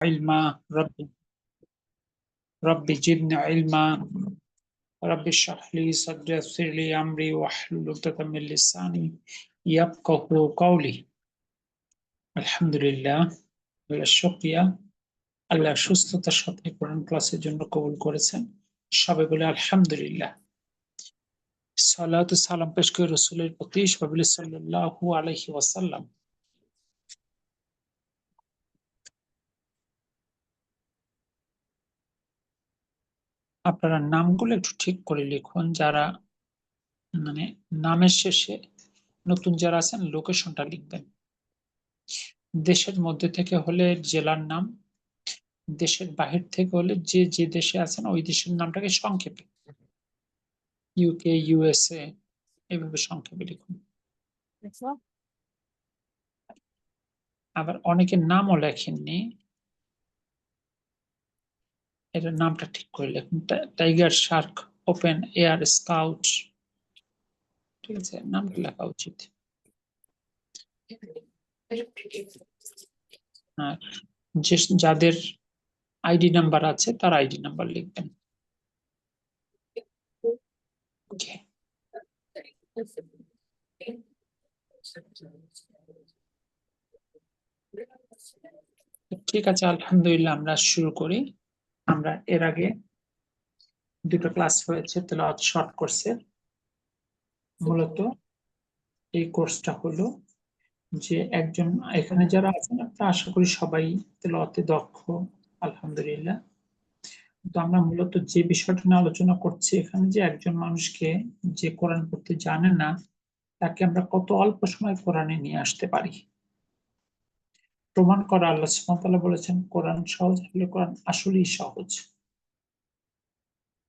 علما ربي زدني علما ربي اشرح لي صدري ويسر لي امري واحلل عقدة من لساني يفقهوا قولي আলহামদুলিল্লাহ আল্লাহ শুকরিয়া আল্লাহ সুস্থতার সাথে কোরআন ক্লাসের জন্য কবুল করেছেন সবাই বলে আলহামদুলিল্লাহ সালাত ও সালাম পেশ করে রাসূলের প্রতি সাল্লাল্লাহু আলাইহি ওয়াসাল্লাম। আপনারা নামগুলো একটু ঠিক করে লিখুন, যারা মানে নামের শেষে নতুন যারা আছেন লোকেশনটা লিখবেন। দেশের মধ্যে থেকে হলে জেলার নাম, দেশের বাহির থেকে হলে যে যে দেশে আছেন ওই দেশের নামটাকে সংক্ষেপে, ইউকে, ইউএসএ, এইভাবে সংক্ষেপে লিখুন। আবার অনেকের নামও লেখেননি, এটার নামটা ঠিক করে লিখুন। Tiger Shark, open air scout, ঠিক আছে, নামটা লেখা উচিত। আর যাদের আইডি নাম্বার আছে তার আইডি নাম্বার লিখবেন। ঠিক আছে, আলহামদুলিল্লাহ, আমরা শুরু করি। আমরা এর আগে দুটো ক্লাস হয়েছে তেলাওয়াত শর্ট কোর্সের। মূলত এই কোর্সটা হলো যে একজন, এখানে যারা আছেন আপনারা আশা করি সবাই তেলাওয়াতে দক্ষ আলহামদুলিল্লাহ। তো আমরা মূলত যে বিষয়টা নিয়ে আলোচনা করছি এখানে, যে একজন মানুষকে যে কোরআন পড়তে জানে না তাকে আমরা কত অল্প সময় কোরআনে নিয়ে আসতে পারি। প্রমাণ করা, আল্লাহ সুবহানাহু ওয়া তাআলা বলেছেন কোরআন সহজ হলে কোরআন আসলেই সহজ।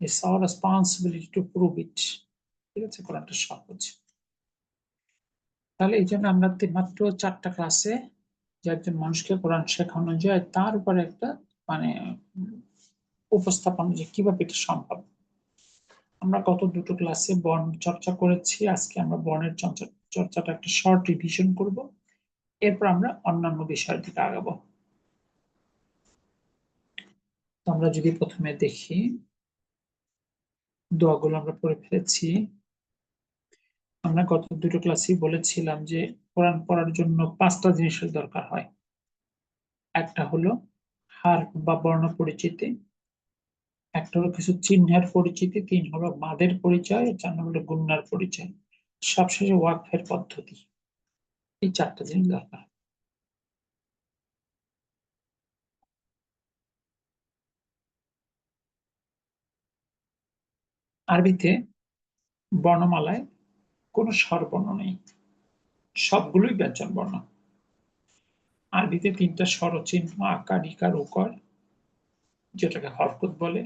It's our responsibility to prove it. ঠিক আছে, কোরআনটা সহজ। তাহলে এই জন্য আমরা মাত্র 4টা ক্লাসে যে একজন মানুষকে কোরআন শেখানো যায় তার উপরে একটা মানে উপস্থাপন যে কিভাবে এটা সম্ভব। আমরা গত দুটো ক্লাসে বর্ণ চর্চা করেছি, আজকে আমরা বর্ণের চর্চাটা একটা শর্ট রিভিশন করব, এরপর আমরা অন্যান্য বিষয়ের দিকে আগাবো। তো আমরা যদি প্রথমে দেখি দোয়াগুলো আমরা পড়ে ফেলেছি। আমরা গত দুটো ক্লাসে বলেছিলাম যে কোরআন পড়ার জন্য 5টা জিনিসের দরকার হয়। একটা হলো হারফ বা বর্ণ পরিচিতি, একটা হলো কিছু চিহ্নের পরিচিতি, 3 হলো মাদের পরিচয়, 4 হলো গুণনার পরিচয়, সবশেষে ওয়াকফের পদ্ধতি। এই 4টা জিনিস দরকার। আরবিতে বর্ণমালায় কোনো স্বরবর্ণ নেই, সবগুলোই ব্যঞ্জন বর্ণ। আরবিতে 3টা স্বরচিহ্ন আকার, ইকার, উকার, যেটাকে হরকত বলে,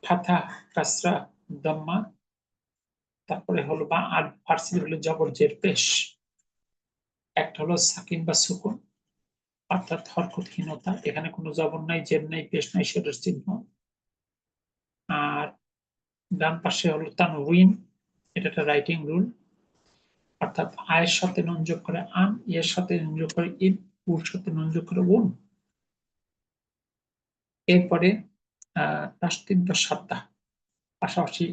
ফাথা, কাসরা, দাম্মা, তারপরে হলো বা আর ফার্সি হলো জবর, জের, পেশ। একটা হলো সাকিন বা সুকুন, অর্থাৎ হরকতহীনতা, এখানে কোনো জবর নাই, জের নাই, পেশ নাই, সেটার চিহ্ন। আর ডান পাশে হলো তানউইন, এটা একটা রাইটিং রুল, অর্থাৎ আয়ের সাথে নুন যোগ করে আন, এর সাথে নুন যোগ করে ইন, উর সাথে নুন যোগ করে উন। এরপরে তাসদিদ বা সাদ্দা, পাশাপাশি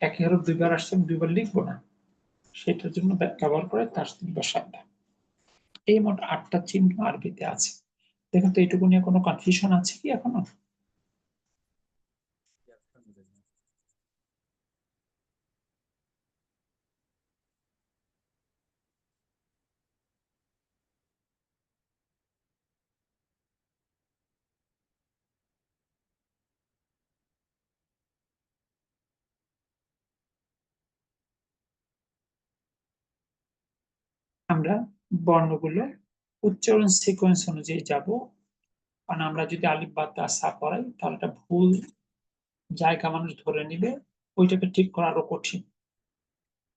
একই হরফ দুইবার আসছে, দুইবার লিখবো না, সেটার জন্য ব্যবহার করে তাসদিদ বা সাদ্দা। এই মোট 8টা চিহ্ন আরবিতে আছে। দেখুন তো এইটুকু নিয়ে কোনো কনফিউশন আছে কি এখনো? আমরা বর্ণগুলো উচ্চারণ সিকোয়েন্স অনুযায়ী যাব, কারণ আমরা যদি আলিফ বা তা সা পড়াই তাহলে এটা ভুল জায়গা মানুষ ধরে নিবে, ওইটাকে ঠিক করা আরো কঠিন।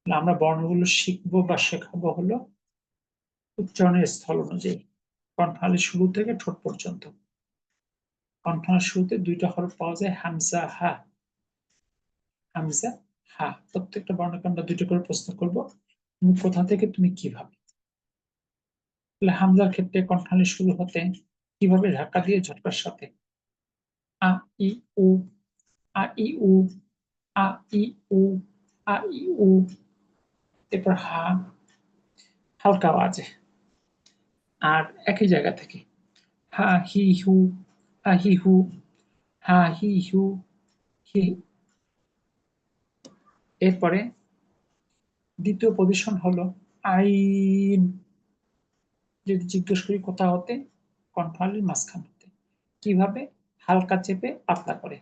আমরা বর্ণগুলো শিখবো বা শেখাবো হলো উচ্চারণের স্থল অনুযায়ী, কণ্ঠনালীর শুরু থেকে ঠোঁট পর্যন্ত। কণ্ঠনালীর শুরুতে 2টা হরফ পাওয়া যায়, হামজা, হা। হামজা, হা, প্রত্যেকটা বর্ণকে আমরা 2টা করে প্রশ্ন করবো, তুমি কোথা থেকে, তুমি কিভাবে। হামজার ক্ষেত্রে কণ্ঠনালী শুরু হতে কিভাবে ধাক্কা দিয়ে ঝটকার সাথে আ ই উ আ ই উ আ ই উ আ ই উ। এরপর হা হালকা আওয়াজে আর একই জায়গা থেকে হা হি হু হা হি হু হা হি হু হি। এরপরে দ্বিতীয় পজিশন হলো আইন। যদি জিজ্ঞেস করি কোথা হতে, কণ্ঠনালীর মাঝখান হতে। কিভাবে? হালকা চেপে পাতলা করে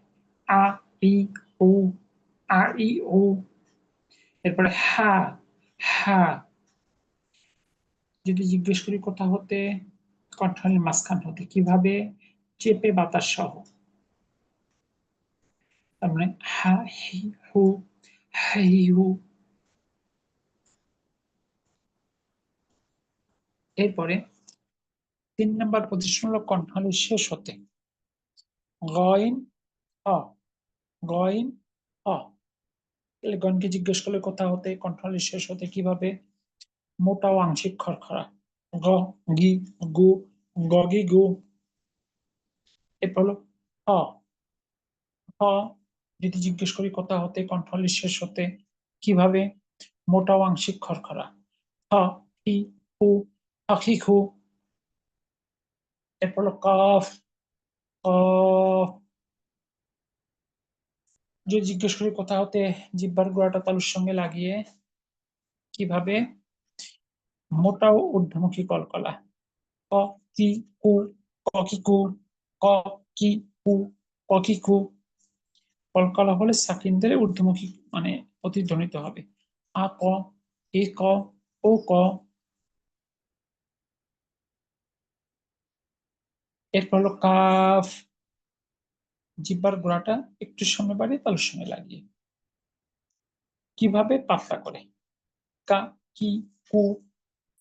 আ ই উ আ ই উ। এরপরে হা হা। যদি জিজ্ঞেস করি কোথা হতে, কণ্ঠনালীর মাঝখান হতে। কিভাবে? চেপে বাতাস সহ। তার মানে হা হি হু হা হি হু। এরপরে 3 নম্বর পজিশন হলো কণ্ঠনালীর শেষ হতে গইন অ গইন অ। গণকে জিজ্ঞেস করলে কোথা হতে, কণ্ঠনালীর শেষ হতে। কিভাবে? মোটা ও আংশিক খরখরা গ গি গু গগি গু। এরপর হলো অ অ। যদি জিজ্ঞেস করি কোথা হতে, কণ্ঠনালীর শেষ হতে। কিভাবে? মোটা ও আংশিক খরখরা হ হি হু হকি খু। এরপর হলো কফ কফ। যদি জিজ্ঞেস করি কোথা হতে, জিহ্বার গোড়াটা তালুর সঙ্গে লাগিয়ে। কিভাবে? মোটা ও ঊর্ধ্বমুখী কলকলা ক কি কু ক কি কু ক কি কু ক কি কু। কলকলা হলে সাকিন ধরে ঊর্ধ্বমুখী মানে প্রতিধ্বনিত হবে আ ক এ ক ও ক। এরপর হলো কাফ। জিহ্বার গোড়াটা একটু সামনে বাড়িয়ে তালুর সঙ্গে লাগিয়ে। কিভাবে? পাতলা করে কা কি কু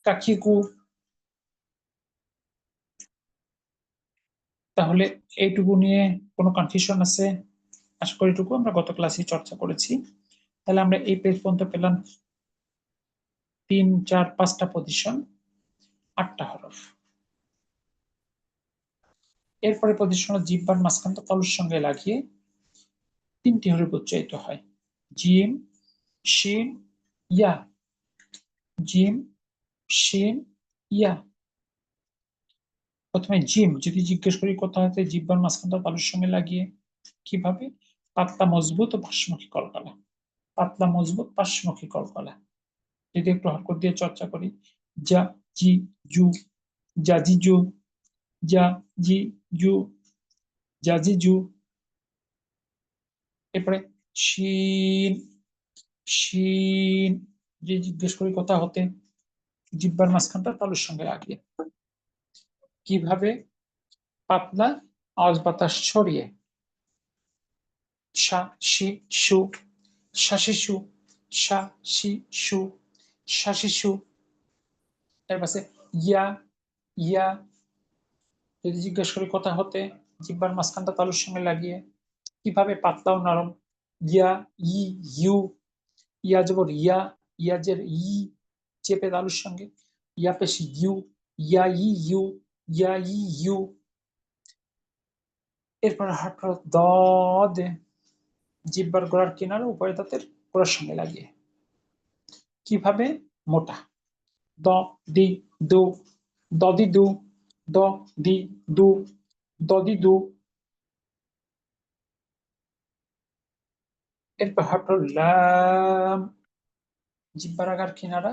কাকি কু। তাহলে এইটুকু নিয়ে কোনো কনফিউশন আছে? আশা করি এটুকু আমরা গত ক্লাসে চর্চা করেছি। তাহলে আমরা এই পেজ পর্যন্ত পেলাম 3, 4, 5টা পজিশন, 8টা হরফ। এরপরে পজিশন জিহ্বার মাঝখানটা তালুর সঙ্গে লাগিয়ে 3টি হরফ উচ্চারিত হয় জিম শিন ইয়া জিম শিন ইয়া। প্রথমে জিম যদি জিজ্ঞেস করি কোথা হতে, জিহ্বার মাঝখানটা তালুর সঙ্গে লাগিয়ে। কিভাবে? পাতলা মজবুত ও পার্শ্বমুখী কলকলা পাতলা মজবুত পার্শ্বমুখী কলকলা। যদি একটু হরকত দিয়ে চর্চা করি যা জি জু যা জি জু যা জি জু যা জি জু। এরপরে শিন শিন যে জিজ্ঞেস করি কোথা হতে, জিহ্বার মাঝখানটা তালুর সঙ্গে লাগিয়ে। কিভাবে? পাতলা আওয়াজ বাতাস ছড়িয়ে সা শি শু সা শিশু সা শি শু সা শিশু। এর পাশে ইয়া ইয়া। যদি জিজ্ঞেস করি কোথা হতে, জিহ্বার মাঝখানটা তালুর সঙ্গে লাগিয়ে। কিভাবে? পাতলা ও নরম ইয়া ই ইউ ইয়া জবর ইয়া ইয়া জের ই চেপে তালুর সঙ্গে ইয়া পেশ ইউ ইয়া ই ইউ ইয়া ই ইউ। এরপর হরফ দদ। জিহ্বার গোড়ার কিনারে উপরে দাঁতের গোড়ার সঙ্গে লাগিয়ে। কিভাবে? মোটা দ দি দু দদি দু দ দি দু দদি দু। এরপর হরফ লাম। জিহ্বার আগার কিনারা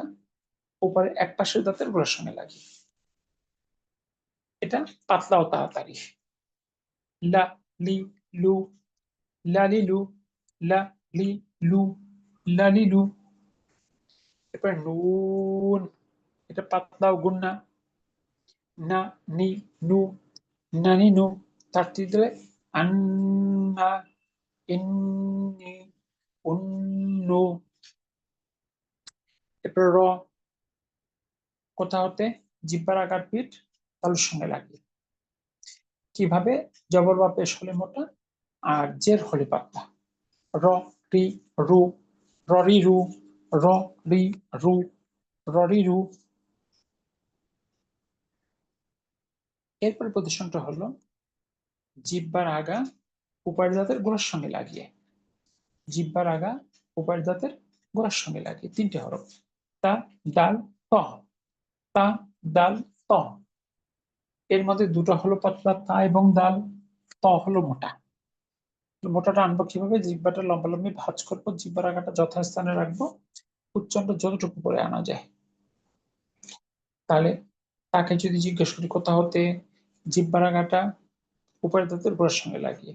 উপরে এক পাশের দাঁতের গোড়ার সঙ্গে লাগিয়ে। এটা পাতলা ও তাড়াতাড়ি লা লি লু লালি লু লা লি লু লালি লু। এরপর নুন। এটা পাতলা ও গুন্না না নি নু নানি নু। তার দিলে আন্না ইন্নি উন্নু। এরপর র। কোথা হতে, জিহ্বার আগার পিঠ তালুর সঙ্গে লাগিয়ে। কিভাবে? জবর বা পেশ হলে মোটা আর জের হলে পাতলা র রি রু ররি রু র রি রু ররি রু। এরপর প্রদর্শনটা হলো জিহ্বার আগা উপরের দাঁতের গোড়ার সঙ্গে লাগিয়ে, জিহ্বার আগা উপরের দাঁতের গোড়ার সঙ্গে লাগিয়ে 3টে হরফ তা দাল ত, তা দাল ত। এর মধ্যে দুটো হলো পাতলা তা এবং দাল, ত হলো মোটা। মোটাটা আনবো কিভাবে? জিহ্বাটা লম্বালম্বি ভাঁজ করবো, জিহ্বার আগাটা যথাস্থানে রাখবো, উচ্চারণটা যতটুকু করে আনা যায়। তাহলে তাকে যদি জিজ্ঞেস করি কোথা হতে, জিহ্বার আগাটা উপরের দাঁতের গোড়ার সঙ্গে লাগিয়ে,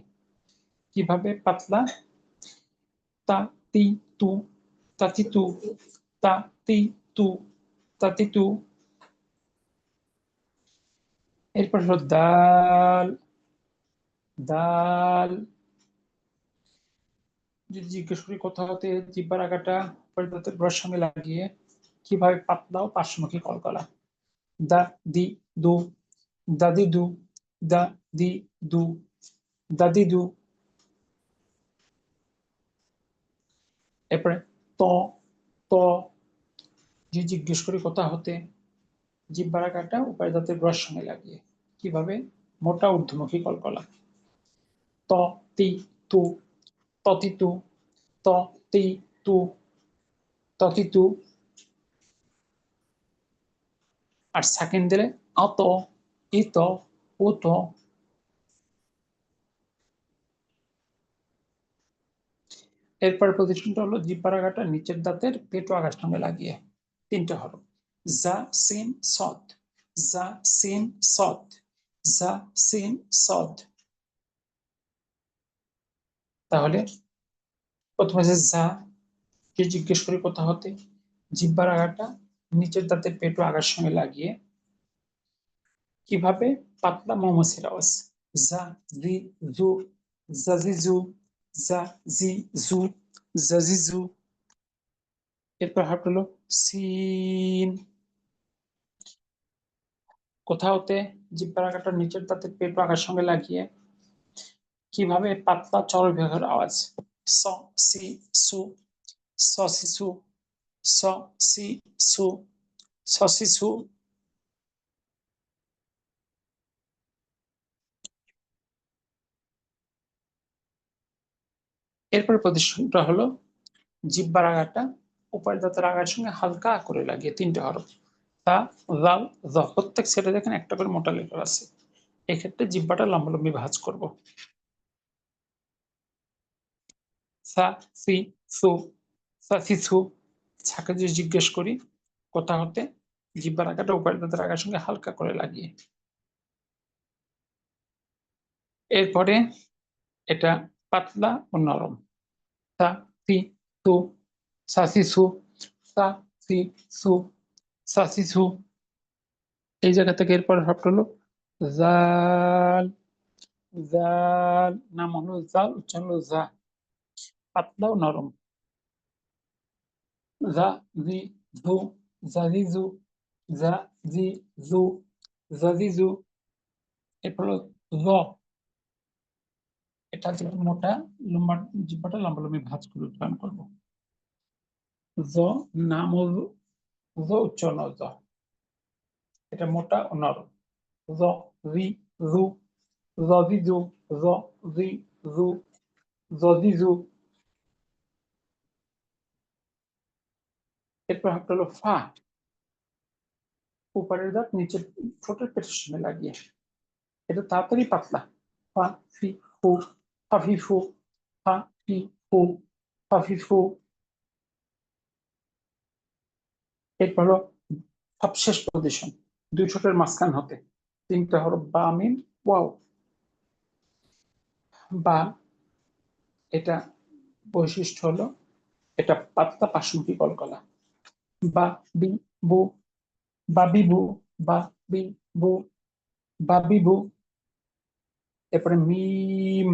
কিভাবে? পাতলা তা তি তু, তাতি তু, তা তি তু, তাতি তু। এরপর হলো দাল, দাল যদি জিজ্ঞেস করি কোথা হতে, জিহ্বার আগাটা উপরের দাঁতের গোড়ার সঙ্গে লাগিয়ে, কিভাবে? পাতলা ও পার্শ্বমুখী কলকলা, দা দি দু, দাদি দু, দা দি দু, দাদি দু। এরপরে ত, ত যে জিজ্ঞেস করি কোথা হতে, জিহ্বার আগাটা উপরের দাঁতের গোড়ার সঙ্গে লাগিয়ে, কিভাবে? মোটা ঊর্ধ্বমুখী কলকলা, ত তি তু, ততি তু, ত তি তু, ততি তু। আর সেকেন্ড দিলে আত, ইত, উত। এরপর প্রতিষ্ঠানটা হলো জিহ্বার আগাটা নিচের দাঁতের পেটো আগার সঙ্গে লাগিয়ে, 3টে হরফ জা সিন সদ, জা সিন সদ, জা সিন সদ। তাহলে প্রথমে যে জা কে জিজ্ঞেস করি কোথা হতে, জিহ্বার আগাটা নিচের দাঁতের পেটো আগার সঙ্গে লাগিয়ে, কিভাবে? পাতলা মৌমাছির আওয়াজ, জা জি জু, জাজিজু, জা জি জু, জাজিজু। এরপর হাট হলো সিন, কোথা হতে, জিহ্বার আগাটা নিচের দাঁতের পেটো আগার সঙ্গে লাগিয়ে, কিভাবে? পাতলা চড় বিভাগের আওয়াজ, স সি সু, স সি সু, স সি সু, স সি সু। এরপর প্রদর্শনটা হলো জিহ্বার আগাটা উপরের দাঁতের আগার সঙ্গে হালকা করে লাগিয়ে, 3টে হরফ তা জাল জ। প্রত্যেক সেটে দেখেন একটা করে মোটা লেটার আছে, এক্ষেত্রে জিহ্বাটা লম্বালম্বি ভাঁজ করব, সা সি সু, সা সি সু। ছাকে যদি জিজ্ঞেস করি কোথা হতে, জিহ্বার আগাটা উপরের দাঁতের আগার সঙ্গে হালকা করে লাগিয়ে। এরপরে এটা পাতলা ও নরম, সা সি সু, সা সি সু, সা সি সু, সা সি সু। এই জায়গা থেকে এরপর শব্দ হলো জাল, জাল নাম হলো জাল, উচ্চারণ হলো জা, পাতলা ও নরম, জা জি জু, জাজিজু, জা জি জু, জাজিজু। এরপর হলো জ, এটা হচ্ছে মোটা, লম্বা, জিহ্বাটা লম্বা লম্বি ভাঁজ করে উচ্চারণ করবো, জ নাম ও জ, উচ্চারণ জ, এটা মোটা ও নরম, জ জি জু, জাজিজু, জ জি জু, জাজিজু। এরপর একটা হলো ফা, উপরের দাঁত নিচের ঠোঁটের পেটের সঙ্গে লাগিয়ে, এটা তাড়াতাড়ি পাতলা, ফা ফি ফু, ফাফি ফু, ফা ফি ফু, ফাফি ফু। এরপর হলো সবশেষ পজিশন, দুই ঠোঁটের মাঝখান হতে, 3টে হরফ বা মিম ওয়াও। বা এটা বৈশিষ্ট্য হলো এটা পাতলা পার্শ্বমুখী কলকলা, বা বি বু, বাবি বু, বা বি বু, বাবি বু। এরপরে মিম,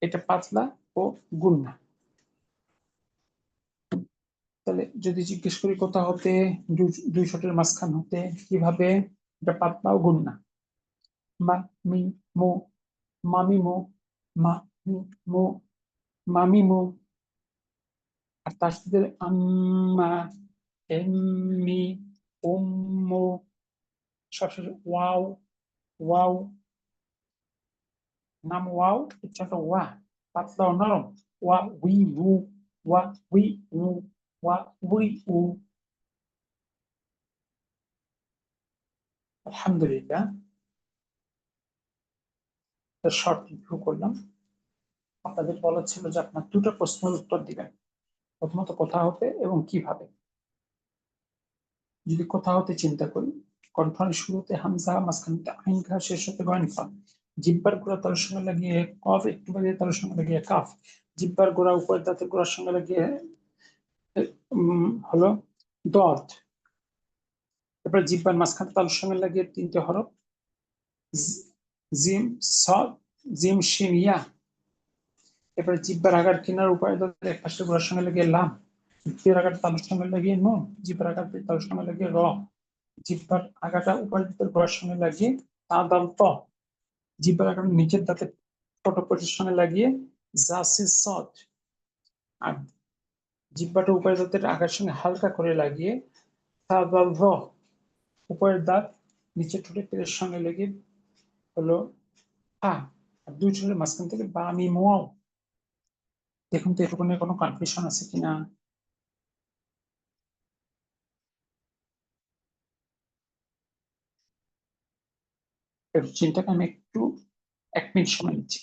এটা পাতলা ও গুণনা। তাহলে যদি জিজ্ঞেস করি কোথা হতে, দুই ঠোঁটের মাঝখান হতে, কিভাবে? এটা পাতলা ও গুণনা, মা মি মু, মামি মু, মা মি মু, মামি মু। আর তার সাথে আম্মা, এম্মি, উম্মু, সবশেষে ওয়াও, ওয়াও, নাম ওয়াও, উচ্চারণটা ওয়া, পাতলা ও নরম, ওয়া উই উ, ওয়া উই উ, ওয়া উই উ। আলহামদুলিল্লাহ, শর্ট রিভিউ করলাম। আপনাদের বলা ছিল যে আপনার দুটো প্রশ্নের উত্তর দিবেন, প্রথমত কোথা হতে এবং কিভাবে। যদি কোথা হতে চিন্তা করি, কণ্ঠের শুরুতে হামজা, মাঝখানে আইন খা, শেষ হতে গয়ন খা, জিব্বার গোড়া তার সঙ্গে লাগিয়ে কফ, একটু বাড়িয়ে তার সঙ্গে লাগিয়ে কাফ, জিব্বার গোড়া উপরের দাঁতের গোড়ার সঙ্গে লাগিয়ে হলো দত। এরপরে জিব্বার মাঝখানে তার সঙ্গে লাগিয়ে তিনটে হরফ জিম, সদ, জিম, শিন, ইয়া। এরপরে জিব্বার আগার কিনার উপরে দাঁতের এক পাশে গোড়ার সঙ্গে লাগিয়ে লাম, জিব্বার আগার তালুর সঙ্গে লাগিয়ে নুন, জিব্বার আগার তালুর সঙ্গে লাগিয়ে র, জিব্বার আগাটা উপরের দাঁতের গোড়ার সঙ্গে লাগিয়ে তা, দাল, ত, জিব্বার আগার নিচের দাঁতের পটপটির সঙ্গে লাগিয়ে জা, সিন, সদ। আর জিব্বাটা উপরের দাঁতের আগার সঙ্গে হালকা করে লাগিয়ে তা, দাল, র। উপরের দাঁত নিচের ঠোঁটের পেটের সঙ্গে লেগে হলো হা। আর দুই ঠোঁটের মাঝখান থেকে বা, মি, মোয়াও। দেখুন তো এটুকু নিয়ে কোনো কনফিউশন আছে কিনা। চিন্তাকে আমি একটু 1 মিনিট সময় নিচ্ছি।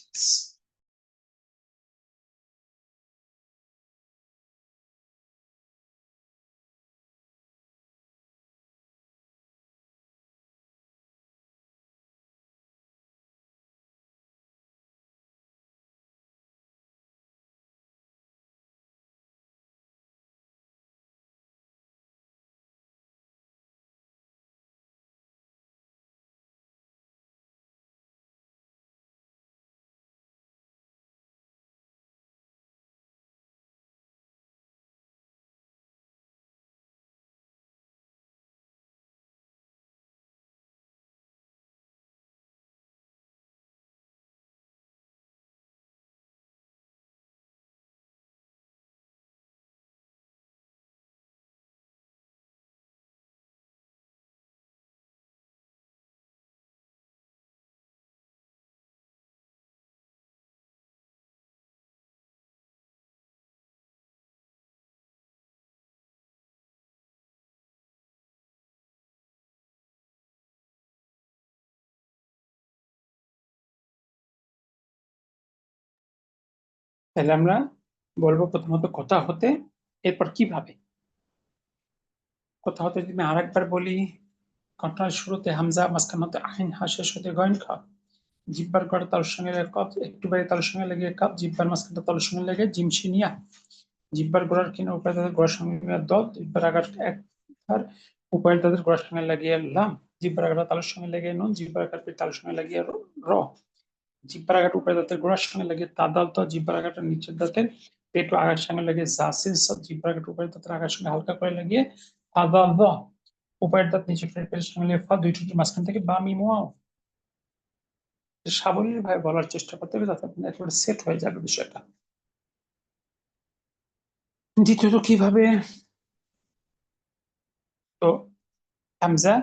তাহলে আমরা বলবো প্রথমত কোথা হতে, এরপর কিভাবে। কোথা হতে যদি আমি আরেকবার বলি, কণ্ঠের শুরুতে হামজা, মাঝখানে আইন, হা, শেষ হতে গয়ন খা, জিব্বার গোড়া তালুর সঙ্গে কফ, একটু বাড়ি তালুর সঙ্গে লেগে কাপ, জিব্বার মাঝখানটা তালুর সঙ্গে লেগে জিম, শিন, ইয়া। জিব্বার গোড়ার কিনার উপরে তাদের গোড়ার সঙ্গে দল, জিব্বার আগার একবার উপরে তাদের গোড়ার সঙ্গে লাগিয়ে লাম, জিব্বার আগাটা তালুর সঙ্গে লেগে নুন, জিব্বার আগার তালুর সঙ্গে লাগিয়ে র, জিব্বার আগাটা উপরে দাঁতের গোড়ার সঙ্গে লাগিয়ে তা, দাল, ত, জিব্বার আগাটা নিচের দাঁতের পেটু আগার সঙ্গে লাগিয়ে জা, সিন, সদ, জিব্বার আগাটা উপরে দাঁতের আগার সঙ্গে হালকা করে লাগিয়ে তা, দাল, দ, উপরের দাঁত নিচের পেটের সঙ্গে লাগিয়ে ফা, দুই ঠোঁটের মাঝখান থেকে বা, মি, মোয়াও। সাবলীল ভাবে বলার চেষ্টা করতে হবে, যাতে আপনার একেবারে সেট হয়ে যাবে বিষয়টা। দ্বিতীয়ত কিভাবে, তো হামজা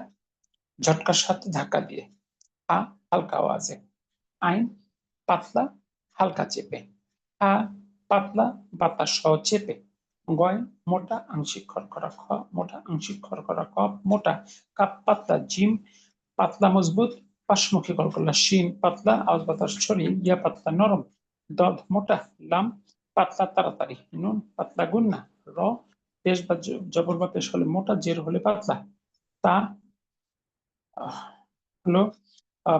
ঝটকার সাথে ধাক্কা দিয়ে, আ হালকা আওয়াজে, আইন পাতলা হালকা চেপে, আ পাতলা বাতাস সহ চেপে, গয় মোটা আংশিক খড়খড়া, খ মোটা আংশিক খড়খড়া, ক মোটা, কাপ পাতলা, জিম পাতলা মজবুত পাশমুখী কলকলা, শিন পাতলা আওয়াজ বাতাস ছড়িয়ে, ইয়া পাতলা নরম, দদ মোটা, লাম পাতলা তাড়াতাড়ি, নুন পাতলা গুন্না, র পেশ বা জবর বা পেশ হলে মোটা, জের হলে পাতলা, তা হলো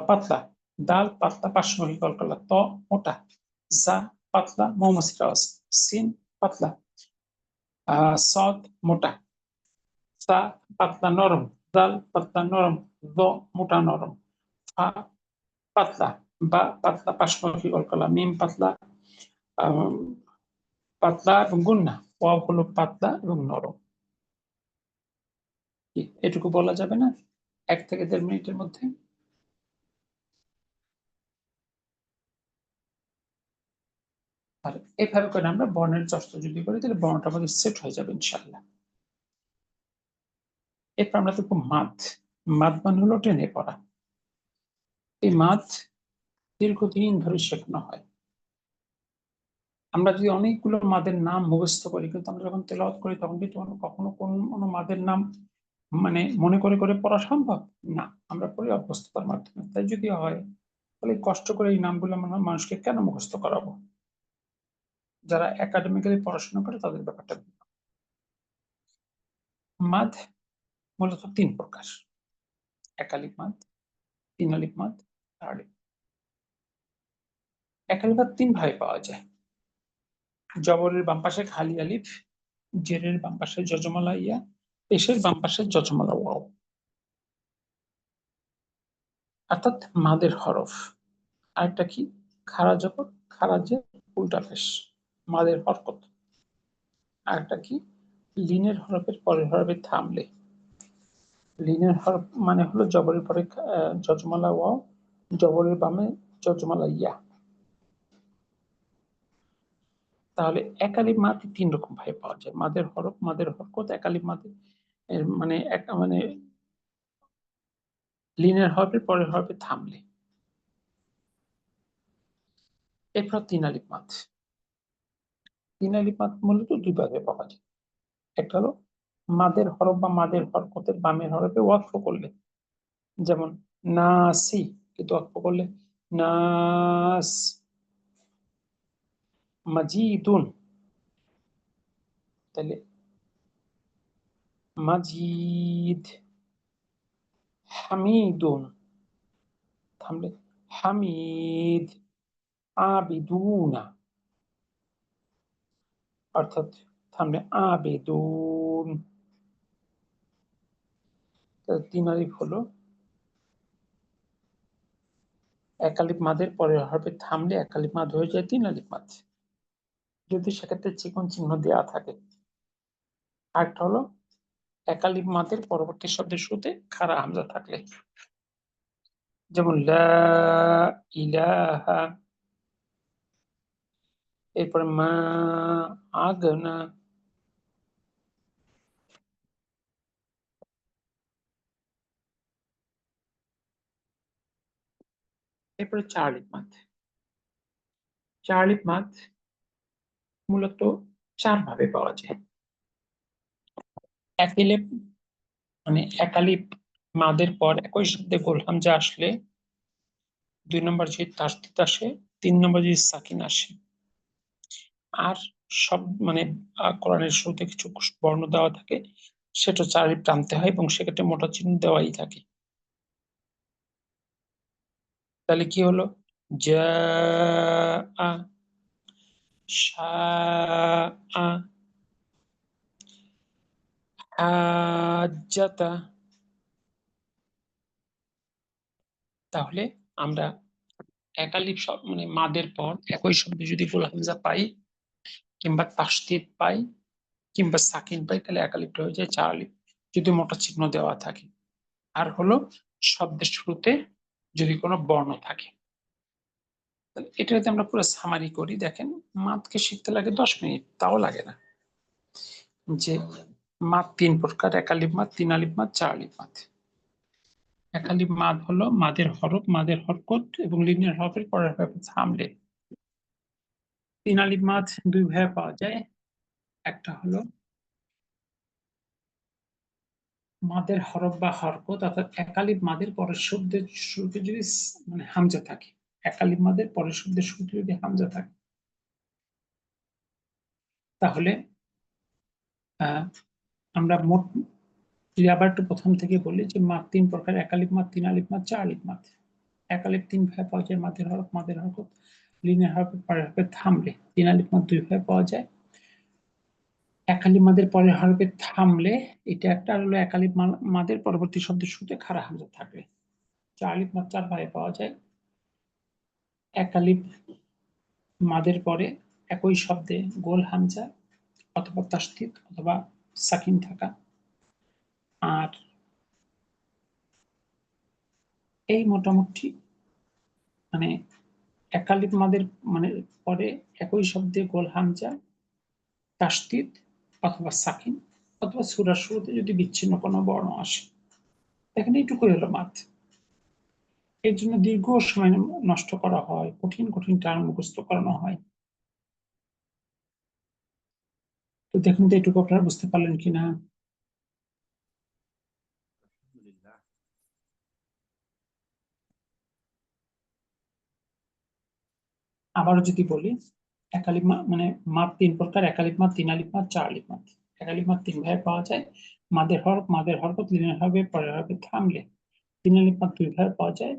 পাতলা, দাল পাতলা পাশমুখী কলকলা, ত মোটা, জা পাতলা মৌমাছির আওয়াজ, সিন পাতলা, সদ মোটা, সা পাতলা নরম, দাল পাতলা নরম, দ মোটা নরম, ফা পাতলা বা পাতলা পাশমুখী কলকলা, মিম পাতলা পাতলা এবং গুন্না, ওয়াও হলো পাতলা এবং নরম। এটুকু বলা যাবে না 1 থেকে 1.5 মিনিটের মধ্যে? আর এভাবে করে আমরা বর্ণের চর্চা যদি করি, তাহলে বর্ণটা আমাদের সেট হয়ে যাবে ইনশাআল্লাহ। এরপর আমরা দেখবো মাদ। মাদ মানে হলো টেনে পড়া। এই মাদ দীর্ঘদিন ধরে শেখানো হয়। আমরা যদি অনেকগুলো মাদের নাম মুখস্থ করি, কিন্তু আমরা যখন তেলাওয়াত করি তখন কিন্তু কখনো কোনো মাদের নাম মানে মনে করে করে পড়া সম্ভব না। আমরা পড়ি অভ্যস্ততার মাধ্যমে। তাই যদি হয় তাহলে কষ্ট করে এই নামগুলো আমরা মানুষকে কেন মুখস্থ করাবো? যারা একাডেমিক্যালি পড়াশোনা করে তাদের ব্যাপারটা। মাদ মূলত 3 প্রকার: একালিপ মাদ, 3 আলিপ মাদ, 4 আলিপ। একালিপ মাদ 3 ভাবে পাওয়া যায়: জবরের বাম পাশে খালি আলিফ, জেরের বাম পাশে যজমালা ইয়া, পেশের বাম পাশে যজমালা ওয়াও, অর্থাৎ মাদের হরফ। আরেকটা কি? খারা জবর, খারা জের, উল্টা পেশ, মাদের হরকত। আরেকটা কি? লিনের হরফের পরের হরফে থামলে। লিনের হরফ মানে হলো জবরের পরে যজমালা ওয়াও, জবরের বামে যজমালা ইয়া। তাহলে একালিপ মাদ 3 রকম ভাবে পাওয়া যায়: মাদের হরফ, মাদের হরকত, একালিপ মাদের মানে লিনের হরফের পরের হরফে থামলে। এরপর 3 আলিপ মাদ। 3 আলিপ মাদ মূলত 2 ভাবে পাওয়া যায়। একটা হলো মাদের হরফ বা মাদের হরকতের বামের হরফে ওয়াকফ করলে, যেমন নাসি, কিন্তু ওয়াকফ করলে নাস। মাজিদুন, তাহলে মাজিদ। হামিদুন, থামলে হামিদ। আবিদুনা, অর্থাৎ থামলে আবেদুন। 3 আলিফ হলো একালিপ মাদের পরের হরফে থামলে একালিপ মাদ হয়ে যায় 3 আলিফ মাদ, যদি সেক্ষেত্রে চিকন চিহ্ন দেওয়া থাকে। আরেকটা হলো একালিপ মাদের পরবর্তী শব্দের শুরুতে খাড়া হামজা থাকলে, যেমন লা ইলাহা, এরপরে মা আগনা। এরপরে 4 আলিফ মাদ। 4 আলিফ মাদ মূলত 4 ভাবে পাওয়া যায়। একালিপ মানে একালিপ মাদের পর একই শব্দে গোল হামজা আসলে 2 নম্বর যদি তাসদীদ আসে, 3 নম্বর যদি সাকিন আসে, আর সব মানে কোরআনের শুরুতে কিছু বর্ণ দেওয়া থাকে, সেটা 4 আলিফ টানতে হয় এবং সেক্ষেত্রে মোটা চিহ্ন দেওয়াই থাকে। তাহলে কি হলো? জাআ, শাআ, হাজ্জাতা। তাহলে আমরা একালিপ মানে মাদের পর একই শব্দে যদি গোল হামজা পাই, কিংবা তাসদীদ পাই, কিংবা সাকিন পাই, তাহলে একালিপটা হয়ে যায় 4 আলিপ, যদি মোটা চিহ্ন দেওয়া থাকে। আর হলো শব্দের শুরুতে যদি কোনো বর্ণ থাকে। এটা যদি আমরা পুরো সামারি করি, দেখেন মাদকে শিখতে লাগে 10 মিনিট, তাও লাগে না। যে মাদ 3 প্রকার: একালিপ মাদ, 3 আলিপ মাদ, 4 আলিপ মাদ। একালিপ মাদ হলো মাদের হরফ, মাদের হরকত এবং লিনের হরফের পরের হরফে থামলে। 3 আলিপ মাদ 2 ভাবে পাওয়া যায়: একটা হলো মাদের হরফ বা হরকত, অর্থাৎ একালিপ মাদের পরের শব্দের শুরুতে যদি মানে হামজা থাকে, একালিপ মাদের পরের শব্দের শুরুতে যদি হামজা থাকে, তাহলে আমরা মোট আবার একটু প্রথম থেকে বলি যে মাদ 3 প্রকার: একালিপ মাদ, 3 আলিপ মাদ, 4 আলিপ মাদ। একালিপ 3 ভাবে পাওয়া যায়: মাদের হরফ, মাদের হরকত, লিনের হরফের পরের হরফে থামলে। 3 আলিপ মাদ 2 ভাবে পাওয়া যায়: একালিপ মাদের পরের হরফে থামলে, এটা একটা, হলো একালিপ মাদের পরবর্তী শব্দের শুরুতে খাড়া হামজা থাকলে। 4 আলিপ মাদ 4 ভাবে পাওয়া যায়: একালিপ মাদের পরে একই শব্দে গোল হামজা অথবা তাসদীদ অথবা সাকিন থাকা। আর এই মোটামুটি মানে একালিপ মাদের মানে পরে একই শব্দে গোল হামজা, তাসদীদ অথবা সাকিন, অথবা সূরার শুরুতে যদি বিচ্ছিন্ন কোনো বর্ণ আসে। এখানে এইটুকুই হলো মাথ। এর জন্য দীর্ঘ সময় নষ্ট করা হয়, কঠিন কঠিন টার্ম মুখস্থ করানো হয়। তো দেখুন তো এটুকু আপনারা বুঝতে পারলেন কিনা। আবারও যদি বলি, একালিপ মানে মাদ 3 প্রকার: একালিপ মাদ, 3 আলিপ মাদ, 4 আলিপ মাদ। একালিপ মাদ 3 ভাবে পাওয়া যায়: মাদের হরকত লিনের হবে, পরের হবে থামলে। 3 আলিপ মাদ 2 ভাবে পাওয়া যায়: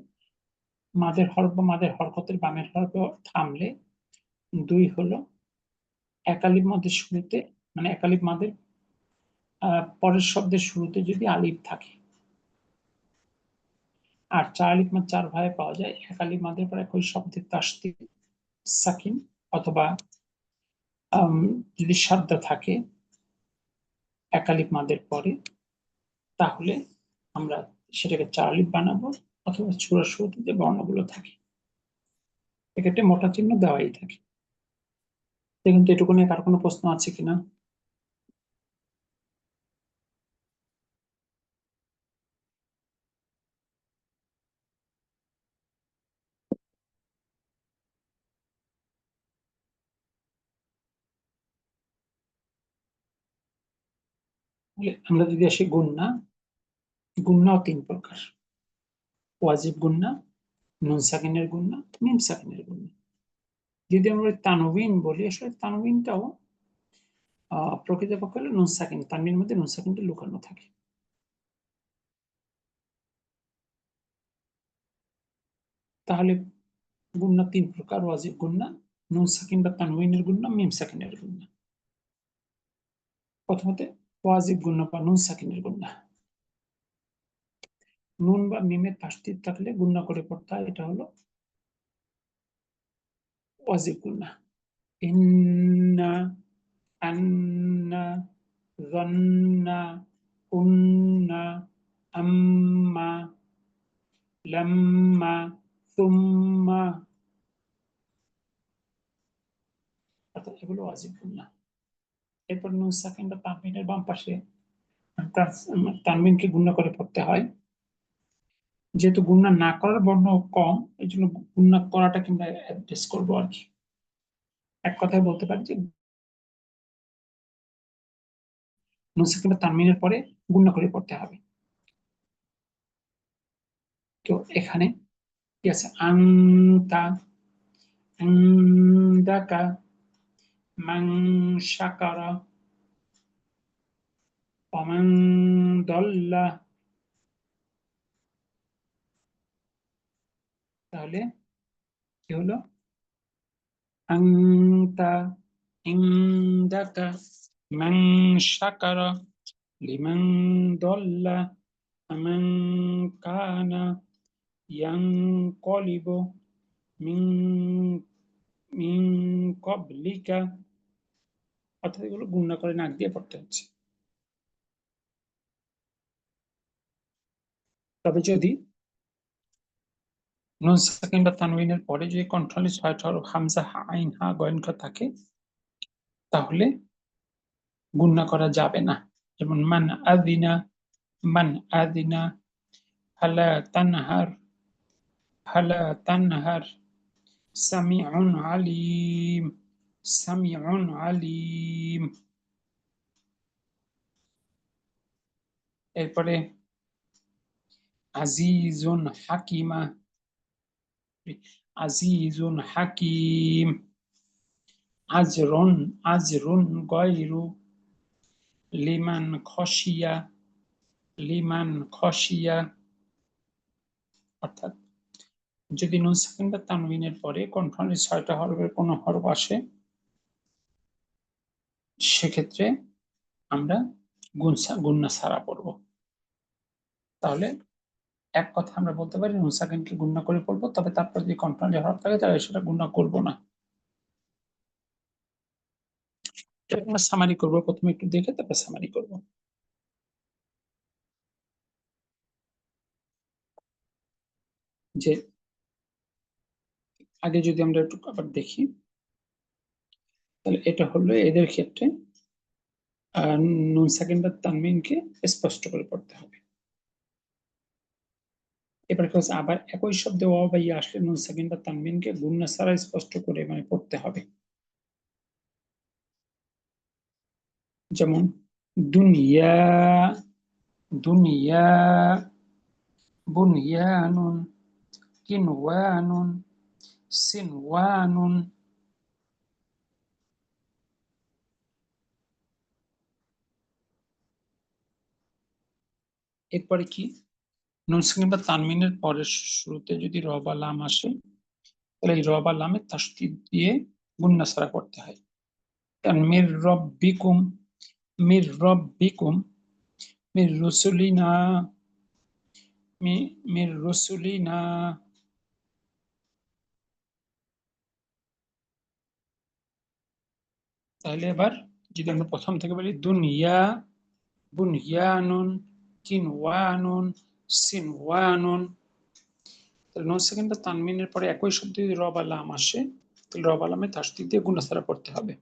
মাদের হরফ বা মাদের হরকতের বামের হরফ থামলে। 2 হলো একালিপ মাদের শুরুতে, মানে একালিপ মাদের পরের শব্দের শুরুতে যদি আলিফ থাকে। আর 4 আলিফ মাদ 4 ভাবে পাওয়া যায়: একালিপ মাদের পর একই শব্দের তাসদীদ সাকিন, অথবা যদি সাদ্দা থাকে একালিপ মাদের পরে, তাহলে আমরা সেটাকে 4 আলিফ বানাবো, অথবা সূরার শুরুতে যে বর্ণগুলো থাকে এক্ষেত্রে মোটা চিহ্ন দেওয়াই থাকে। দেখুন তো এটুকু নিয়ে কার কোনো প্রশ্ন আছে কিনা। আমরা যদি আসি গুন্না, গুন্নাও 3 প্রকার: ওয়াজিব গুন্না, নুন সাকিনের গুন্না, মিম সাকিনের গুন্না। যদি আমরা তানবিন বলি, আসলে তানবিনটাও প্রকৃতপক্ষে হলো নুন সাকিন, তানবিনের মধ্যে নুন সাকিনটা লুকানো থাকে। তাহলে গুন্না 3 প্রকার: ওয়াজিব গুন্না, নুন সাকিন বা তানবিনের গুন্না, মিম সাকিনের গুন্না। প্রথমত ওয়াজিব গুন্না বা নুন সাকিনের গুন্না। নুন বা মিমের তাসদীদ থাকলে গুন্না করে পড়তে হয়, এটা হলো ওয়াজিব গুন্না। ইন্না, আন্না, যান্না, কুন্না, আম্মা, লাম্মা, সুম্মা, অর্থাৎ এগুলো ওয়াজিব গুন্না। এরপর নুন সাকিন বা তানবিনের বাম পাশে তানবিনকে গুণা করে পড়তে হয়। যেহেতু গুণা না করার বর্ণ কম, এই জন্য গুণা করাটাকে আমরা অ্যাডজাস্ট করবো আর কি। এক কথায় বলতে পারি যে নুন সাকিন বা তানবিনের পরে গুণা করে পড়তে হবে। তো এখানে কি আছে? আনতা, আনদাকা, মান শাকারা, ওয়ামান দল্লা। তাহলে কি হলো? আনতা, ইনদাকা, মান শাকারা, লিমান দল্লা, আমান কানা ইয়ানকলিবু মিন মিন ক্বাবলিকা। অর্থাৎ এগুলো গুণনা করে নাক দিয়ে পড়তে হচ্ছে। তবে যদি নুন সাকিন বা তানবিনের পরে যদি কন্ট্রোলে 6টা হরফ হামজা, হা, আইন, হা, গয়েন থাকে, তাহলে গুণনা করা যাবে না। যেমন মান আযিনা, মান আযিনা, ফালা তানহার, ফালা তানহার, সামিউন আলিম, সামিউন আলিম। এরপরে আজিজুন হাকিমা, আজিজুন হাকিম, আজরুন, আজরুন গয়রু, লিমান খসিয়া, লিমান খসিয়া। অর্থাৎ যদি নুন সাকিন বা তানবিনের পরে কন্ট্রোলে 6টা হরফের কোনো হরফ আসে, সেক্ষেত্রে আমরা গুন্না ছাড়া পড়বো। তাহলে এক কথা আমরা বলতে পারি নুন সাকিনকে গুণনা করে পড়বো, তবে তারপর যদি কন্ট্রোলে হরফ থাকে তাহলে সেটা গুণনা করবো না। আমরা সামারি করবো, প্রথমে একটু দেখে তারপর সামারি করবো। যে আগে যদি আমরা একটু আবার দেখি, তাহলে এটা হলো এদের ক্ষেত্রে নুন সাকিন বা তানমিনকে স্পষ্ট করে পড়তে হবে। এবার কি হচ্ছে, আবার একই শব্দে ওয়াও বা ইয়া আসলে নুন সাকিন বা তানবিনকে গুণনা ছাড়া স্পষ্ট করে মানে পড়তে হবে। যেমন দুনিয়া, দুনিয়া, বুনিয়ানুন, কিনওয়ানুন, সিনওয়ানুন। এরপরে কি, নুন সাকিন বা তানবিনের পরের শুরুতে যদি র বা লাম আসে, তাহলে এই র বা লামের তাসদীদ দিয়ে গুণনা ছাড়া করতে হয়। কারণ মির রব্বিকুম, মির রব্বিকুম, মির রুসুলিনা, মির রুসুলিনা। তাহলে এবার যদি আমরা প্রথম থেকে বলি দুনিয়া, বুনিয়ানুন, কিনওয়ানুন, সিনওয়ানুন, তাহলে নুন সেকেন্ড বা তানমিনের পরে একই শব্দ যদি র বা লাম আসে, তাহলে র বা লামে তাসদীদ দিয়ে গুণাছাড়া করতে হবে।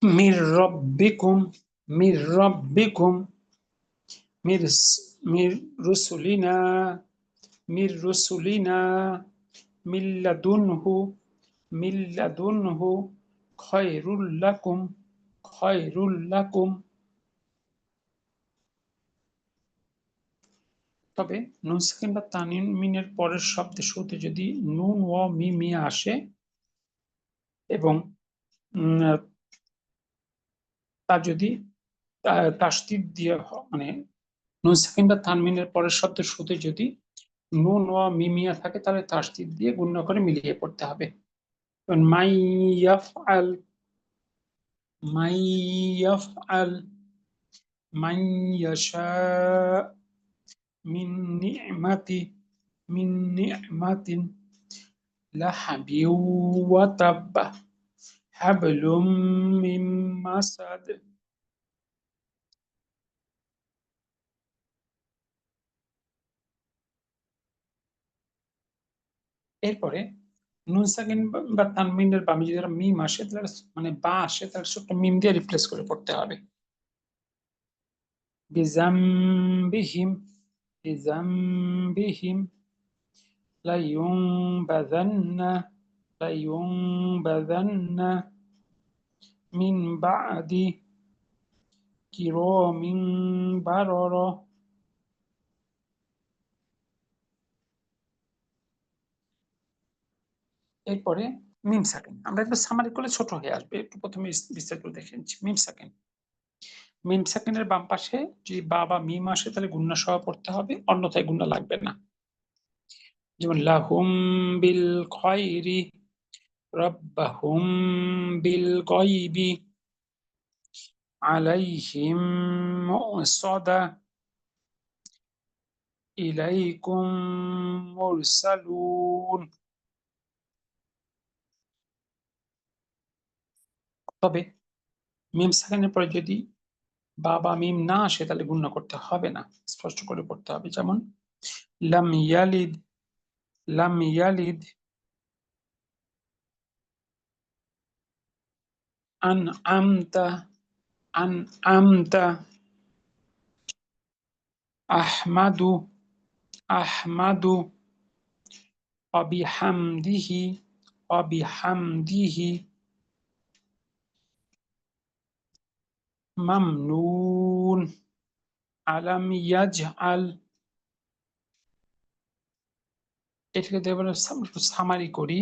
মির রব্বিকুম, মির রব্বিকুম, মির মির রুসুলিনা, মির রুসুলিনা, মিল্লাদুনহু, মিল্লাদুনহু, খয়রুল লাকুম, খয়রুল লাকুম। তবে নুন সাকিন বা তানমিনের পরের শব্দের শুরুতে যদি নুন ও মিমিয়া আসে এবং তা যদি তাসদীদ দিয়ে মানে নুন সাকিন বা তানমিনের পরের শব্দের শুরুতে যদি নুন ও মিমিয়া থাকে, তাহলে তাসদীদ দিয়ে গুণ করে মিলিয়ে পড়তে হবে। মাই ইয়াফআল, মাই ইয়াফআল, মান ইয়াশা, মিন নি'মাতি, মিন নি'মাতিন, লাহাবি ওয়া তাব্বা, হাবলুম মিন মাসাদ। এরপরে নুন সাকিন বা তানমিনের বামে যদি মিম আসে, তাহলে মানে বা আসে, তাহলে ছোট্ট মিম দিয়ে রিপ্লেস করে পড়তে হবে। বিজামবিহিম, বিজামবিহিম, লাইয়ুনবাযান্না, লাইয়ুনবাযান্না, মিন বা'দি কিরামিন বারারা। এরপরে মিম সাকিন আমরা একটু সামারি করলে ছোট হয়ে আসবে, একটু প্রথমে বিস্তারিত দেখে নিচ্ছি। মিম সাকিন, মিম সাকিনের বাম পাশে যদি বা বা মিম আসে, তাহলে গুণনা সহ পড়তে হবে, অন্যথায় গুণনা লাগবে না। যেমন লাহুম বিল খয়রি, রাব্বাহুম বিল গায়বি, আলাইহিম মুসাদা, ইলাইকুম মুরসালুন। তবে মিম সাকিনের পরে যদি বা বা মিম না আসে, তাহলে গুণনা করতে হবে না, স্পষ্ট করে পড়তে হবে। যেমন লাম ইয়ালিদ, লাম ইয়ালিদ, আন আমতা, আন আমতা, আহমাদু, আহমাদু, অবিহামদিহি, অবিহামদিহি, মামনুন, আলাম ইয়াজআল। এটাকে দিয়ে এবার সামারি করি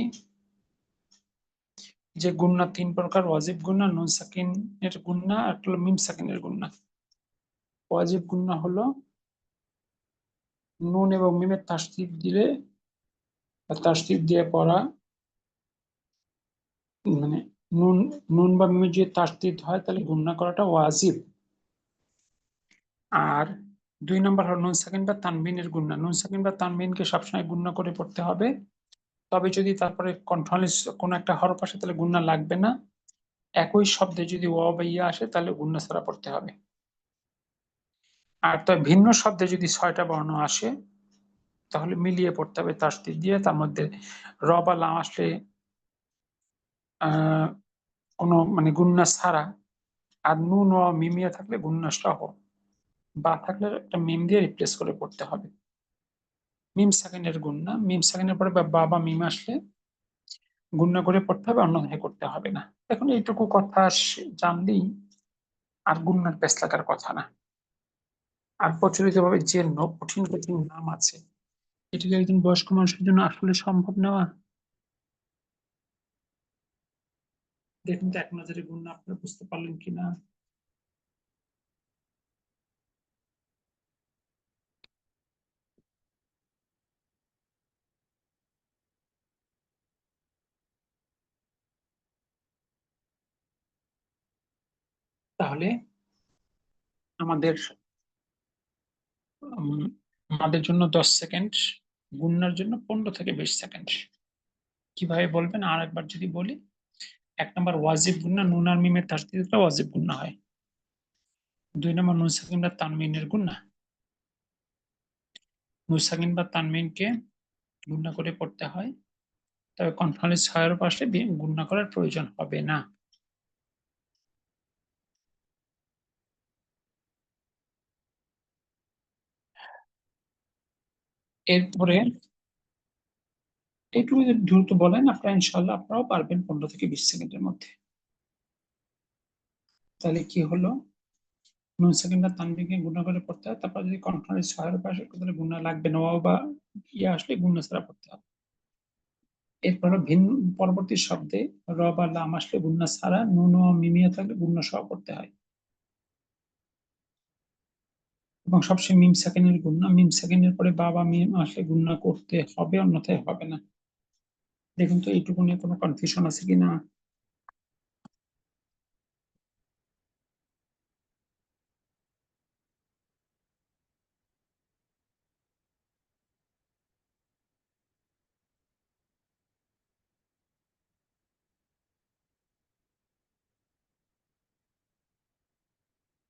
যে গুণনা তিন প্রকার: ওয়াজিব গুণনা, নুন সাকিনের গুণনা, আর হলো মিম সাকিনের গুণনা। ওয়াজিব গুণনা হলো নুন এবং মিমের তাসদীদ দিলে বা তাসদীদ দিয়ে পড়া, মানে নুন, নুন বা মিমের যদি তাসদীদ হয়, তাহলে গুণনা করাটা ওয়াজিব। আর দুই নম্বর হলো নুন সাকিন বা তানবিনের গুণনা। নুন সাকিন বা তানবিনকে সবসময় গুণনা করে পড়তে হবে, তবে যদি তারপরে কন্ট্রোলে কোনো একটা হরফ আসে, তাহলে গুণনা লাগবে না। একই শব্দে যদি ওয়া বা ইয়া আসে, তাহলে গুণনা ছাড়া পড়তে হবে। আর তার ভিন্ন শব্দে যদি 6টা বর্ণ আসে, তাহলে মিলিয়ে পড়তে হবে তাসদীদ দিয়ে। তার মধ্যে র বা লাম আসলে আহ কোনো মানে গুণনা ছাড়া, আর নুন ও মিমিয়া থাকলে গুণনা সহ, বা থাকলে একটা মিম দিয়ে রিপ্লেস করে পড়তে হবে। মিম সাকিনের গুণনা, মিম সাকিনের পরে বাবা মিম আসলে গুণনা করে পড়তে হবে, অন্যথায় করতে হবে না। এখন এইটুকু কথা জানলেই আর গুণনার পেশ লাগার কথা না। আর প্রচলিত ভাবে যে কঠিন কঠিন নাম আছে, এটাকে একজন বয়স্ক মানুষের জন্য আসলে সম্ভব নেওয়া? দেখুন তো এক নজরে গুণনা আপনারা বুঝতে পারলেন কিনা। তাহলে আমাদের উম, আমাদের জন্য 10 সেকেন্ড, গুণনার জন্য 15 থেকে 20 সেকেন্ড। কিভাবে বলবেন আর একবার যদি বলি? 1 নম্বর ওয়াজিব গুণনা, নুন আর মিমের তাসদিদটা ওয়াজিব গুণনা হয়। 2 নম্বর নুন সাকিন বা তানমিনের গুণনা, নুন সাকিন বা তানমিনকে গুণনা করে পড়তে হয়, তবে কনফারেন্স ছয়ের পাশে গুণনা করার প্রয়োজন হবে না। এরপরে একটু যদি দ্রুত বলেন আপনারা, ইনশাল্লাহ আপনারাও পারবেন 15 থেকে 20 সেকেন্ডের মধ্যে। তাহলে কি হলো? নুন সাকিন বা তানবিনকে গুণা করে পড়তে হয়, তারপর যদি কনফারেন্স ছয়ের পাশে তাহলে গুণা লাগবে না, বা ইয়ে আসলে গুণা ছাড়া পড়তে হবে। এরপর ভিন্ন পরবর্তী শব্দে র বা লাম আসলে গুণা ছাড়া, নুন ও মিমিয়া থাকলে গুণা সহ করতে হয়। এবং সবসময় মিম সাকিনের গুণা, মিম সাকিনের পরে বাবা মিম আসলে গুণা করতে হবে, অন্যথায় হবে না। দেখুন তো এইটুকু নিয়ে কোনো কনফিউশন আছে কিনা।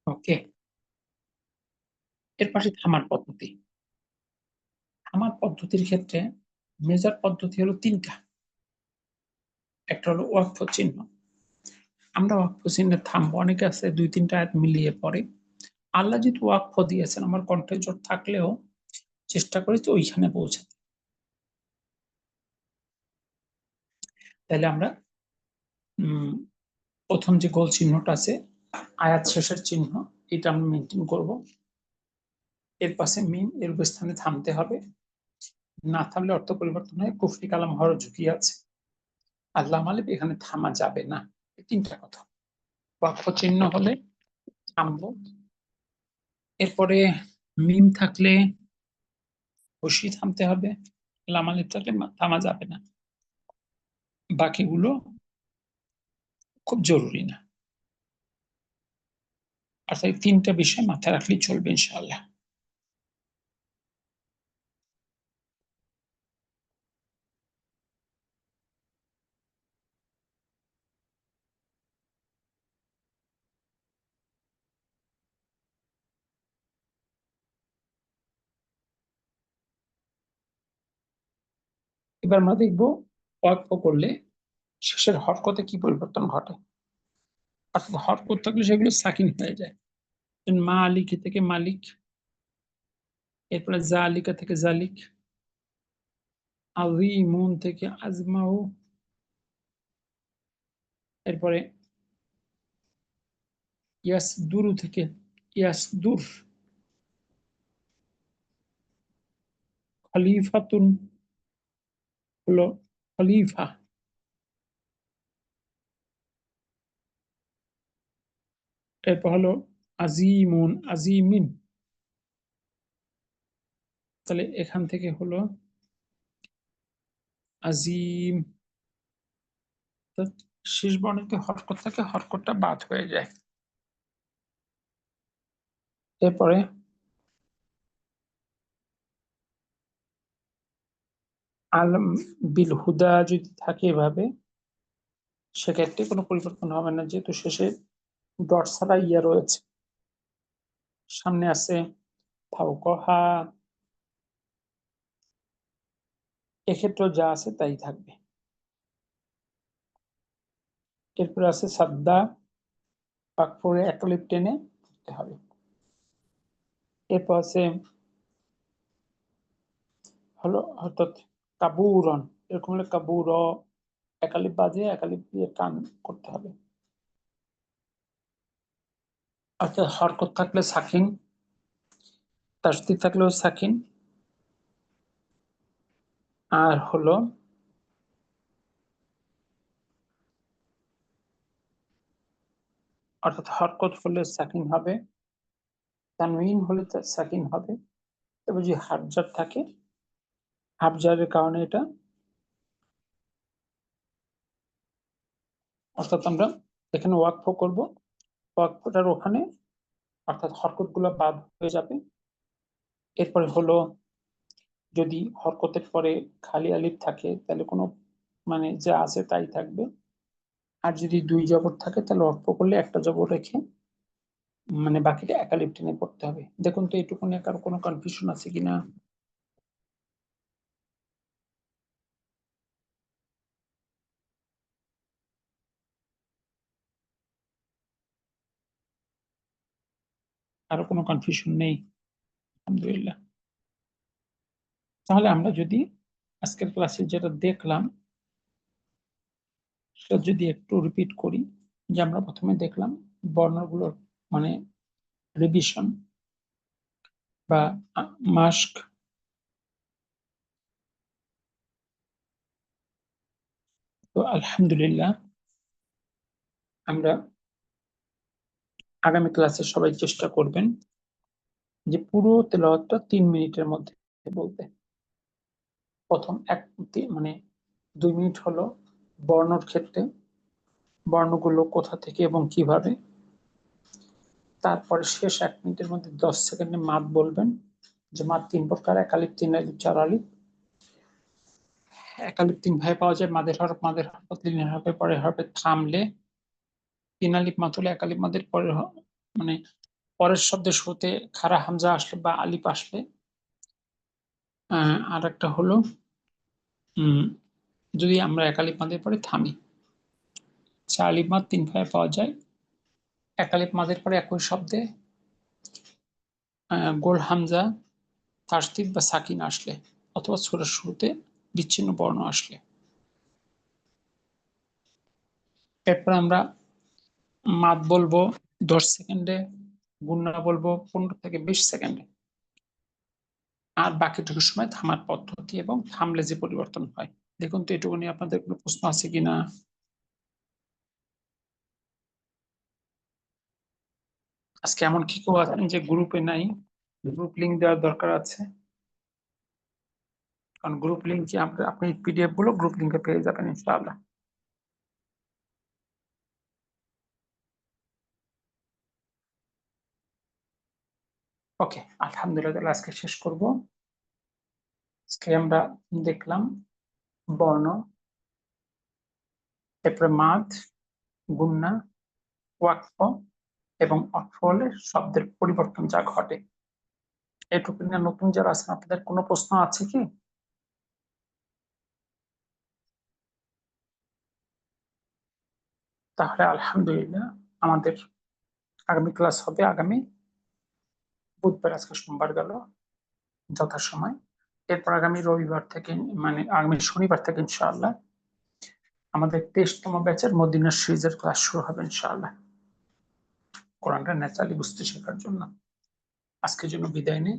ওকে। এর পাশে থামার পদ্ধতি। থামার পদ্ধতির ক্ষেত্রে মেজর পদ্ধতি হলো 3টা। একটা হলো ওয়াকফ চিহ্ন, আমরা ওয়াকফ চিহ্নে থামবো। অনেকে আছে 2-3টা আয়াত মিলিয়ে পড়ে। আল্লাহ যেহেতু ওয়াকফ দিয়েছেন, আমার কণ্ঠে জোর থাকলেও চেষ্টা করি তো ওইখানে পৌঁছাতে। তাহলে আমরা উম প্রথম যে গোল চিহ্নটা আছে, আয়াত শেষের চিহ্ন, এটা আমরা মেনটেন করব। এর পাশে মিম, এর স্থানে থামতে হবে। না থামলে অর্থ পরিবর্তন হয়, কুফরি কালাম হওয়ার ঝুঁকি আছে। আল্লাহ মালিক, এখানে থামা যাবে না। এই 3টা কথা। ওয়াকফ চিহ্ন হলে থামবো। এরপরে মিম থাকলে অবশ্যই থামতে হবে, লাম আলিফ থাকলে থামা যাবে না। বাকিগুলো খুব জরুরি না। আর তাই 3টা বিষয় মাথায় রাখলেই চলবে ইনশাআল্লাহ। এবার আমরা দেখবো ওয়াকফ করলে শেষের হরকতে কি পরিবর্তন ঘটে। অর্থাৎ হরকত থাকলে সেগুলো সাকিন হয়ে যায়। মা আলিকি থেকে মালিক, এরপরে জা আলিকা থেকে জালিক, আজিমুন থেকে আজমাউ, এরপরে ইয়াসদুরু থেকে ইয়াসদুর, খলিফাতুন হলো খলিফা, এরপর হলো আজিমুন আজিমিন। তাহলে এখান থেকে হলো আজিম। শেষ বর্ণে হরকত থাকে, হরকতটা বাদ হয়ে যায়। এরপরে আলম বিল হুদা যদি থাকে এভাবে, সেক্ষেত্রে কোনো পরিবর্তন হবে না, যেহেতু শেষে ডট ছাড়া ইয়া রয়েছে, সামনে আছে ফাওকহা, এক্ষেত্রেও যা আছে তাই থাকবে। এরপর আছে সাদ্দা, পাকফরে একটা লিপ টেনে করতে হবে। এরপর আছে হলো অর্থাৎ কাবুরন, এরকম হলে কাবুর, একালিপ বাজে একালিপ দিয়ে টান করতে হবে। অর্থাৎ হরকত থাকলে সাকিন, তাসদীদ থাকলেও সাকিন, আর হলো অর্থাৎ হরকত হলে সাকিন হবে, তানউইন হলে সাকিন হবে। তবে যদি হাফজার থাকে, হাফজারের কারণে এটা, অর্থাৎ আমরা এখানে ওয়াকফ করব, ওয়াকফটার ওখানে অর্থাৎ হরকত গুলো বাদ হয়ে যাবে। এরপরে হলো যদি হরকতের পরে খালি আলিফ থাকে তাহলে কোনো মানে যা আছে তাই থাকবে, আর যদি দুই জবর থাকে তাহলে ওয়াকফ করলে একটা জবর রেখে মানে বাকিটা একালিফ টেনে পড়তে হবে। দেখুন তো এটুকু নিয়ে কারো কোনো কনফিউশন আছে কিনা। কারো কোনো কনফিউশন নেই? আলহামদুলিল্লাহ। তাহলে আমরা যদি আজকের ক্লাসে যেটা দেখলাম সেটা যদি একটু রিপিট করি, যে আমরা প্রথমে দেখলাম বর্ণগুলোর মানে রিভিশন বা মাস্ক। তো আলহামদুলিল্লাহ আমরা আগামী ক্লাসে সবাই চেষ্টা করবেন যে পুরো তেলাওয়াতটা 3 মিনিটের মধ্যে বলতে। প্রথম মানে 2 মিনিট হলো বর্ণর ক্ষেত্রে, বর্ণগুলো কোথা থেকে এবং কিভাবে। তারপরে শেষ 1 মিনিটের মধ্যে 10 সেকেন্ডে মাদ বলবেন, যে মাদ 3 প্রকার: একালিপ, 3 আলিপ, 4 আলিপ। একালিপ 3 ভাবে পাওয়া যায়: মাদের হরফ, মাদের হরফ, লিনের হরফে, পরের হরফে থামলে। 3 আলিপ মাদ হলে একালিপ মাদের পরের মানে পরের শব্দের শুরুতে খাড়া হামজা আসলে বা আলিপ আসলে। আর একটা হলো যদি আমরা একালিপ মাদের পরে থামি। 4 আলিপ মাদ 3 ভাবে পাওয়া যায়: একালিপ মাদের পরে একই শব্দে গোল হামজা, তাসদীদ বা সাকিন আসলে, অথবা সূরার শুরুতে বিচ্ছিন্ন বর্ণ আসলে। এরপর আমরা মাদ বলবো 10 সেকেন্ডে, গুণা বলবো 15 থেকে 20 সেকেন্ডে, আর বাকিটুকু সময় থামার পদ্ধতি এবং থামলে যে পরিবর্তন হয়। দেখুন তো এটুকু নিয়ে আপনাদের কোনো প্রশ্ন আছে কিনা। আজকে এমন কি কেউ আছেন যে গ্রুপে নাই? গ্রুপ লিংক দেওয়ার দরকার আছে, কারণ গ্রুপ লিংক যে আপনি পিডিএফ গুলো গ্রুপ লিংকে পেয়ে যাবেন ইনশাআল্লাহ। ওকে, আলহামদুলিল্লাহ। তাহলে আজকে শেষ করব। আজকে আমরা দেখলাম বর্ণ, এরপরে মাদ, গুণনা, ওয়াকফ এবং অক্ফ হলে শব্দের পরিবর্তন যা ঘটে। এটুকু নিয়ে নতুন যারা আছেন আপনাদের কোনো প্রশ্ন আছে কি? তাহলে আলহামদুলিল্লাহ আমাদের আগামী ক্লাস হবে আগামী বুধবার। আজকে সোমবার গেল যথাসময়। এরপর আগামী রবিবার থেকে মানে আগামী শনিবার থেকে ইনশাআল্লাহ আমাদের 23তম ব্যাচের মদিনা সিরিজের ক্লাস শুরু হবে ইনশাআল্লাহ, কোরআনটা ন্যাচারালি বুঝতে শেখার জন্য। আজকের জন্য বিদায় নেই।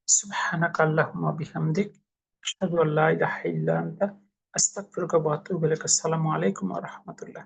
সুবহানাকা আল্লাহুম্মা বিহামদিক, আশহাদু আল্লা ইলাহা ইল্লা আনতা, আস্তাগফিরুকা ওয়া আতুবু ইলাইক। আসসালামু আলাইকুম ওয়া রাহমাতুল্লাহ।